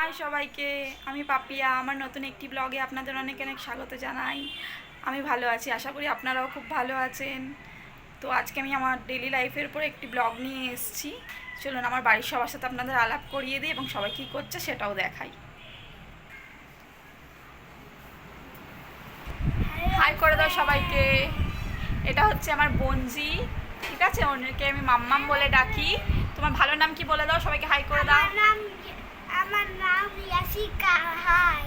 High সবাইকে, আমি পাপিয়া। আমার নতুন একটি ব্লগে আপনাদের অনেক অনেক স্বাগত জানাই। আমি ভালো আছি, আশা করি আপনারাও খুব ভালো আছেন। তো আজকে আমি আমার ডেইলি লাইফের উপর একটি ব্লগ নিয়ে এসেছি। চলুন আমার বাড়ির সবার সাথে আপনাদের আলাপ করিয়ে দিই এবং সবাই কী করছে সেটাও দেখাই। হাই করে দাও সবাইকে। এটা হচ্ছে আমার বোনজি, ঠিক আছে? ওনাকে আমি মাম্মাম বলে ডাকি। তোমার ভালো নাম কি বলে দাও, সবাইকে হাই করে দাও। আমার নাম ইয়াসিকা। হাই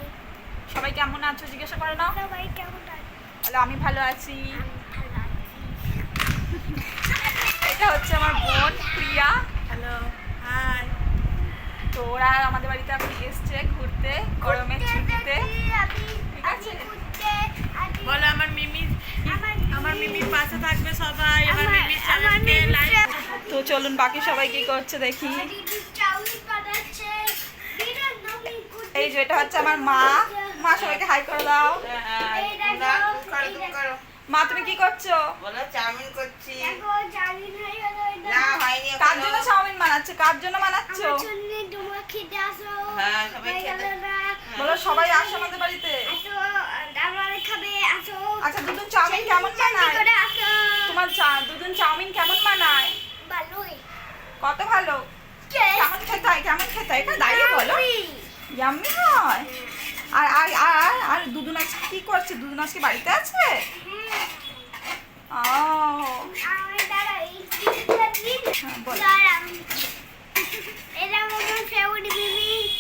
সবাই কেমন আছো জিজ্ঞাসা করে নাও। সবাই কেমন আছো? হ্যালো, আমি ভালো আছি। ভালো আছি। এটা হচ্ছে আমার বোন প্রিয়া। Hello, high. তো ওরা আমাদের বাড়িতে এখন এসছে ঘুরতে গরমের ছুটিতে, ঠিক আছে? বলো আমার মিমির পাশে থাকবে সবাই। আমার মিমির চ্যানেলকে লাইক। তো চলুন বাকি সবাই কি করছে দেখি। এই যে এটা হচ্ছে আমার মা। মা সবাইকে হাই করে দাও। মা তুমি কি করছো? বলো চাউমিন করছি। না না হয়নি কার জন্য চাউমিন বানাচ্ছো? কার জন্য বানাচ্ছো? হ্যাঁ, সবাই খেতে। বলো সবাই আসো আমাদের বাড়িতে। আচ্ছা দুদুন চাউমিন কেমন বানায়? তোমার দুদুন চাউমিন কেমন বানায়? কত ভালো। কেমন খেতে হয়? কেমন খেতে হয়? এটা দাঁড়িয়ে বলো। ইয়াম্মি হয়। আর আর আর আর দুদুন আজকে কি করছে? দুদুন আজকে বাড়িতে আছে? ও বলো।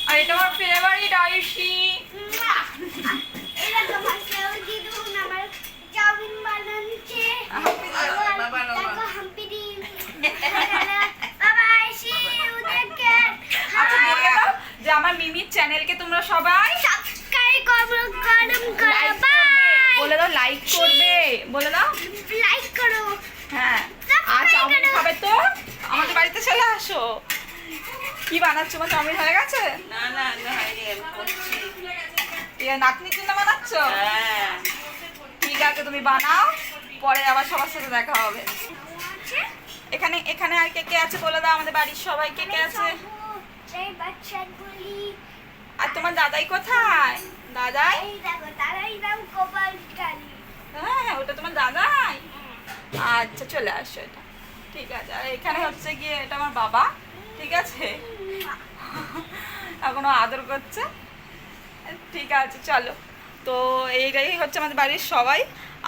আর এটা আমার ফেভারিট আয়ুষি। আচ্ছা বলে দাও যে আমার মিমির চ্যানেলকে তোমরা সবাই বলে দাও লাইক করবে, বলে দাও। হ্যাঁ, আর চাউমিন খাবে তো আমাদের বাড়িতে চলে আসো। কি বানাচ্ছো? আমার চাউমিন হয়ে গেছে? না না না হয়নি, আমি করছি। নাতনির জন্য বানাচ্ছো? হ্যাঁ। ঠিক আছে, তুমি বানাও, পরে আবার সবার সাথে দেখা হবে। এখানে এখানে আর কে কে আছে বলে দাও, আমাদের বাড়ির সবাই কে কে আছে? আর তোমার দাদাই কোথায়? দাদাই? হ্যাঁ, ওটা তোমার দাদাই। আচ্ছা চলে আসো, এটা ঠিক আছে। আর এখানে হচ্ছে গিয়ে এটা আমার বাবা, ঠিক আছে? এখনো আদর করছে, ঠিক আছে চলো। তো এইটাই হচ্ছে আমাদের বাড়ির সবাই।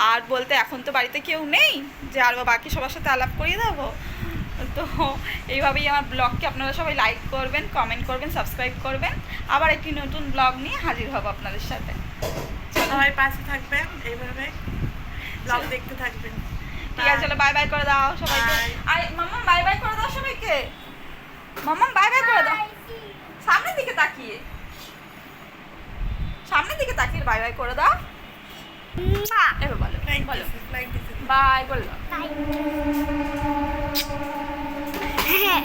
আর বলতে এখন তো বাড়িতে কেউ নেই যে আর বাকি সবার সাথে আলাপ করিয়ে দেবো। তো এইভাবেই আমার ব্লগকে আপনারা সবাই লাইক করবেন, কমেন্ট করবেন, সাবস্ক্রাইব করবেন। আবার একটি নতুন ব্লগ নিয়ে হাজির হব আপনাদের সাথে। সবাই পাশে থাকবেন, এইভাবে ব্লগ দেখতে থাকবেন। ঠিক আছে চলো, বাই বাই করে দাও সবাইকে। Bye. আর মাম্মা বাই বাই করে দাও সবাইকে। মাম্মা বাই বাই করে দাও, সামনের দিকে তাকিয়ে, সামনের দিকে তাকিয়ে বাই বাই করে দাও। এবার বলো বলো লাইক দিতে। বাই বলো। হ্যাঁ